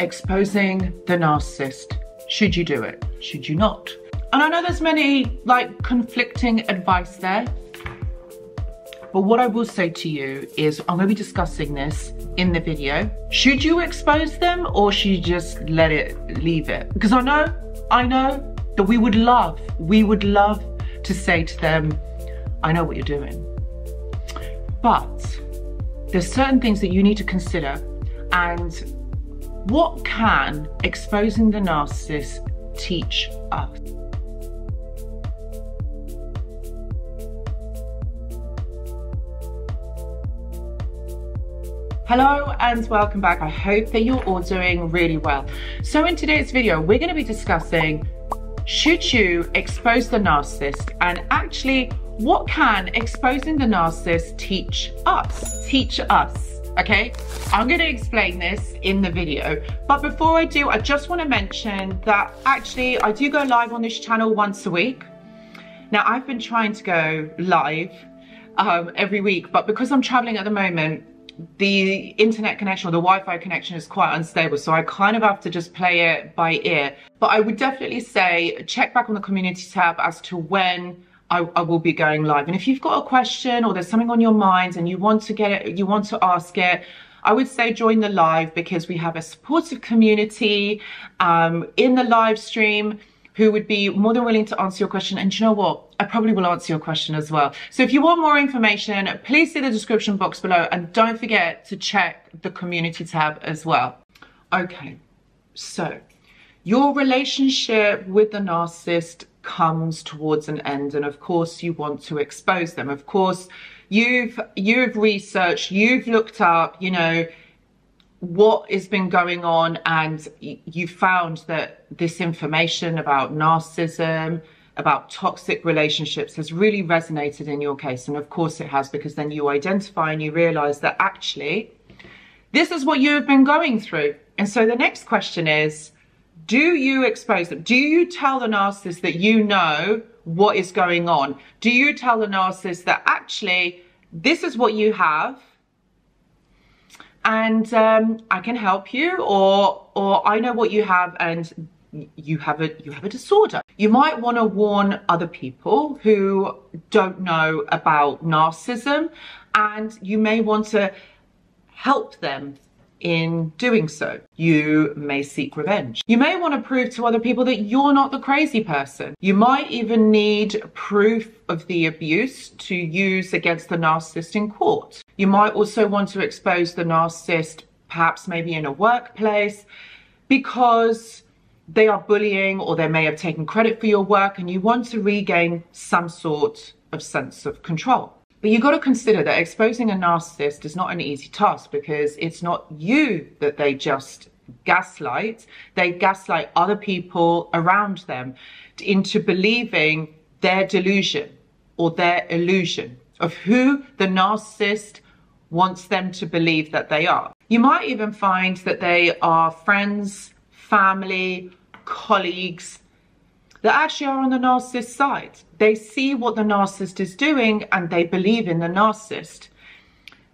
exposing the narcissist. Should you do it? Should you not? And I know there's many like conflicting advice there, but what I will say to you is I'm going to be discussing this in the video. Should you expose them or should you just leave it? Because I know that we would love to say to them, I know what you're doing. But there's certain things that you need to consider, and what can exposing the narcissist teach us? Hello and welcome back. I hope that you're all doing really well. So in today's video, we're going to be discussing, should you expose the narcissist, and actually what can exposing the narcissist teach us? Okay, I'm going to explain this in the video, but before I do, I just want to mention that actually I do go live on this channel once a week. Now I've been trying to go live every week, but because I'm traveling at the moment, the internet connection or the Wi-Fi connection is quite unstable, so I kind of have to just play it by ear. But I would definitely say check back on the community tab as to when I will be going live. And if you've got a question or there's something on your mind and you want to ask it, I would say join the live, because we have a supportive community in the live stream who would be more than willing to answer your question. And you know what? I probably will answer your question as well. So if you want more information, please see the description box below, and don't forget to check the community tab as well. Okay, so your relationship with the narcissist comes towards an end, and of course you want to expose them. Of course, you've researched, you've looked up, you know, what has been going on, and you found that this information about narcissism, about toxic relationships has really resonated in your case. And of course it has, because then you identify and you realize that actually this is what you have been going through. And so the next question is, do you expose them? Do you tell the narcissist that you know what is going on? Do you tell the narcissist that actually this is what you have, and I can help you, or I know what you have and you have a disorder? You might want to warn other people who don't know about narcissism, and you may want to help them in doing so. You may seek revenge. You may want to prove to other people that you're not the crazy person. You might even need proof of the abuse to use against the narcissist in court. You might also want to expose the narcissist, perhaps maybe in a workplace, because they are bullying, or they may have taken credit for your work, and you want to regain some sort of sense of control. But you've got to consider that exposing a narcissist is not an easy task, because it's not you that they just gaslight. They gaslight other people around them into believing their delusion or their illusion of who the narcissist wants them to believe that they are. You might even find that they are friends, family, colleagues that actually are on the narcissist side. They see what the narcissist is doing and they believe in the narcissist.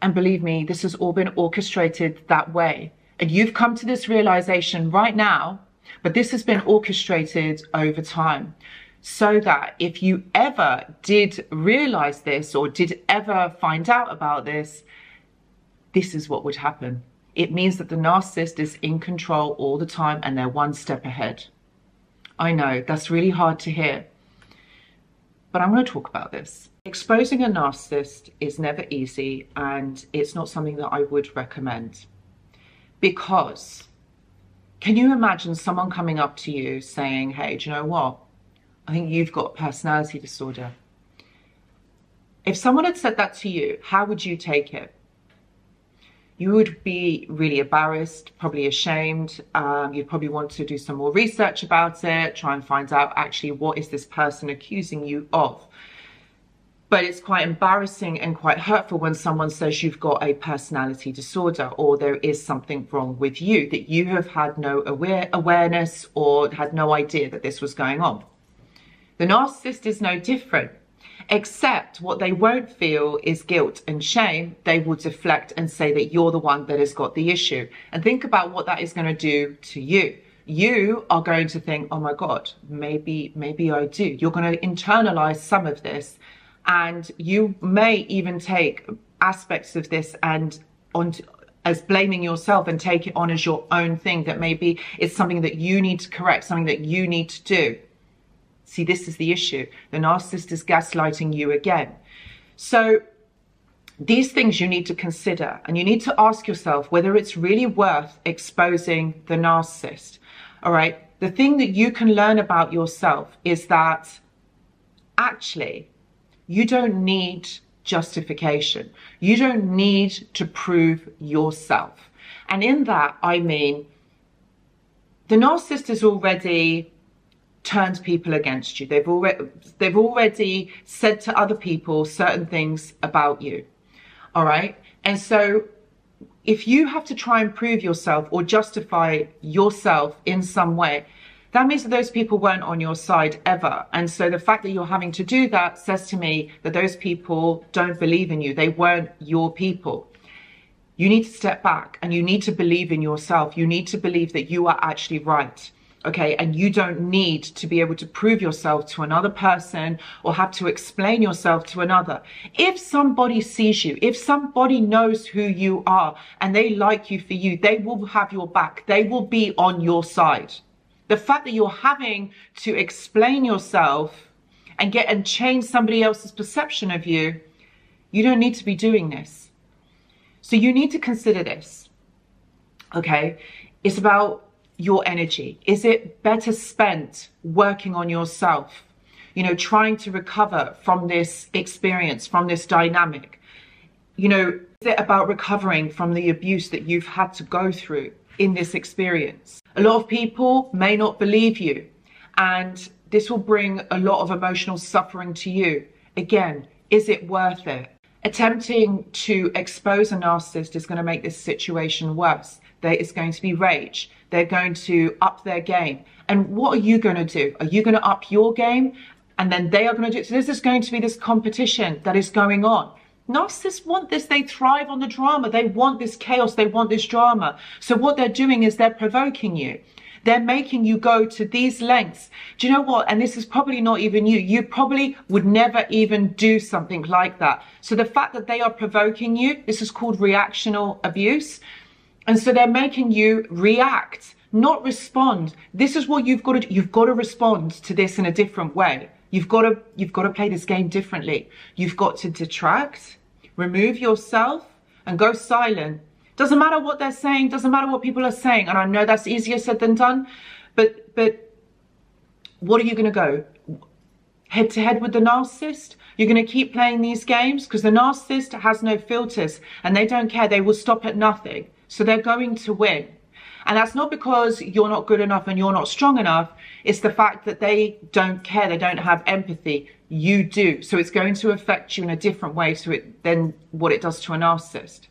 And believe me, this has all been orchestrated that way. And you've come to this realization right now, but this has been orchestrated over time. So that if you ever did realize this, or did ever find out about this, this is what would happen. It means that the narcissist is in control all the time, and they're one step ahead. I know, that's really hard to hear, but I'm going to talk about this. Exposing a narcissist is never easy, and it's not something that I would recommend. Because can you imagine someone coming up to you saying, hey, do you know what? I think you've got personality disorder. If someone had said that to you, how would you take it? You would be really embarrassed, probably ashamed. You'd probably want to do some more research about it, try and find out actually what is this person accusing you of. But it's quite embarrassing and quite hurtful when someone says you've got a personality disorder, or there is something wrong with you, that you have had no awareness or had no idea that this was going on. The narcissist is no different. Except what they won't feel is guilt and shame. They will deflect and say that you're the one that has got the issue. And think about what that is going to do to you. You are going to think, oh my God, maybe I do. You're going to internalize some of this, and you may even take aspects of this and as blaming yourself and take it on as your own thing, that maybe it's something that you need to correct, something that you need to do. See, this is the issue. The narcissist is gaslighting you again. So these things you need to consider, and you need to ask yourself whether it's really worth exposing the narcissist. All right. The thing that you can learn about yourself is that actually you don't need justification. You don't need to prove yourself. And in that, I mean, the narcissist has already turned people against you. They've already said to other people certain things about you. All right. And so if you have to try and prove yourself or justify yourself in some way, that means that those people weren't on your side ever. And so the fact that you're having to do that says to me that those people don't believe in you. They weren't your people. You need to step back and you need to believe in yourself. You need to believe that you are actually right. Okay, and you don't need to be able to prove yourself to another person or have to explain yourself to another. If somebody sees you, if somebody knows who you are and they like you for you, they will have your back. They will be on your side. The fact that you're having to explain yourself and change somebody else's perception of you, you don't need to be doing this. So you need to consider this. Okay, it's about your energy. Is it better spent working on yourself? You know, trying to recover from this experience, from this dynamic? You know, is it about recovering from the abuse that you've had to go through in this experience? A lot of people may not believe you, and this will bring a lot of emotional suffering to you. Again, is it worth it? Attempting to expose a narcissist is going to make this situation worse. There is going to be rage. They're going to up their game. And what are you going to do? Are you going to up your game? And then they are going to do it. So this is going to be this competition that is going on. Narcissists want this. They thrive on the drama. They want this chaos. They want this drama. So what they're doing is they're provoking you. They're making you go to these lengths. Do you know what? And this is probably not even you. You probably would never even do something like that. So the fact that they are provoking you, this is called reactional abuse. And so they're making you react, not respond. This is what you've got to do. You've got to respond to this in a different way. You've got to play this game differently. You've got to detract, remove yourself, and go silent. Doesn't matter what they're saying, doesn't matter what people are saying. And I know that's easier said than done, but what are you going to go? Head to head with the narcissist? You're going to keep playing these games? Because the narcissist has no filters and they don't care. They will stop at nothing. So they're going to win. And that's not because you're not good enough and you're not strong enough. It's the fact that they don't care. They don't have empathy. You do. So it's going to affect you in a different way than what it does to a narcissist.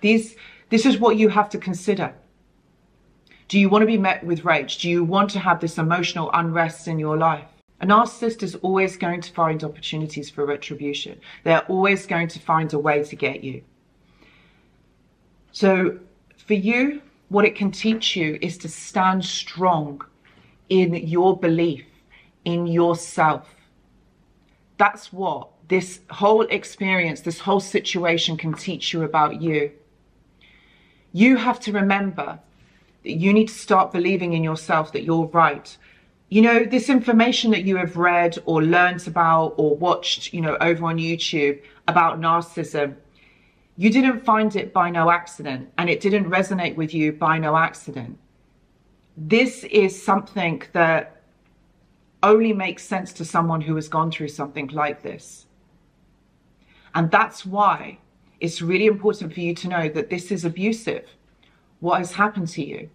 This is what you have to consider. Do you want to be met with rage? Do you want to have this emotional unrest in your life? A narcissist is always going to find opportunities for retribution. They're always going to find a way to get you. So for you, what it can teach you is to stand strong in your belief, in yourself. That's what this whole experience, this whole situation can teach you about you. You have to remember that you need to start believing in yourself, that you're right. You know, this information that you have read or learned about or watched, you know, over on YouTube about narcissism, you didn't find it by no accident, and it didn't resonate with you by no accident. This is something that only makes sense to someone who has gone through something like this. And that's why it's really important for you to know that this is abusive, what has happened to you.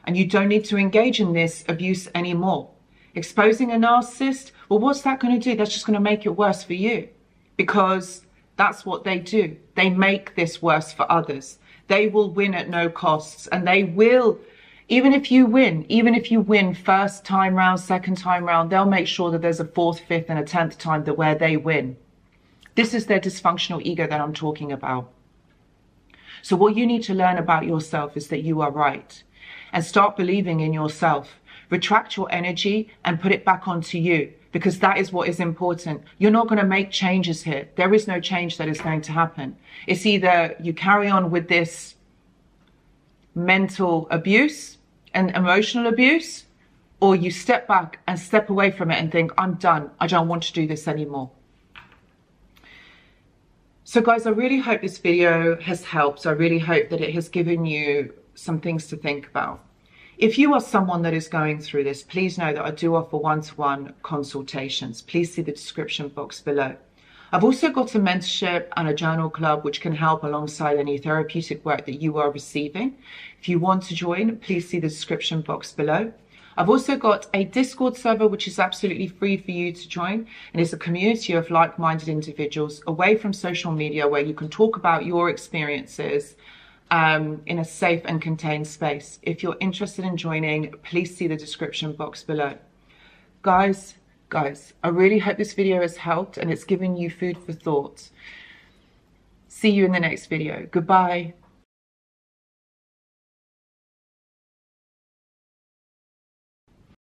And you don't need to engage in this abuse anymore. Exposing a narcissist, well, what's that going to do? That's just going to make it worse for you, because that's what they do. They make this worse for others. They will win at no costs, and they will Even if you win first time round, second time round, they'll make sure that there's a fourth, fifth, and a 10th time that where they win. This is their dysfunctional ego that I'm talking about. So what you need to learn about yourself is that you are right, and start believing in yourself. Retract your energy and put it back onto you, because that is what is important. You're not going to make changes here. There is no change that is going to happen. It's either you carry on with this mental abuse and emotional abuse, or you step back and step away from it and think, I'm done. I don't want to do this anymore. So guys, I really hope this video has helped. I really hope that it has given you some things to think about. If you are someone that is going through this, please know that I do offer one-to-one consultations. Please see the description box below. I've also got a mentorship and a journal club which can help alongside any therapeutic work that you are receiving. If you want to join, please see the description box below. I've also got a Discord server which is absolutely free for you to join, and it's a community of like-minded individuals away from social media where you can talk about your experiences in a safe and contained space. If you're interested in joining, please see the description box below. Guys, I really hope this video has helped and it's given you food for thought. See you in the next video. Goodbye.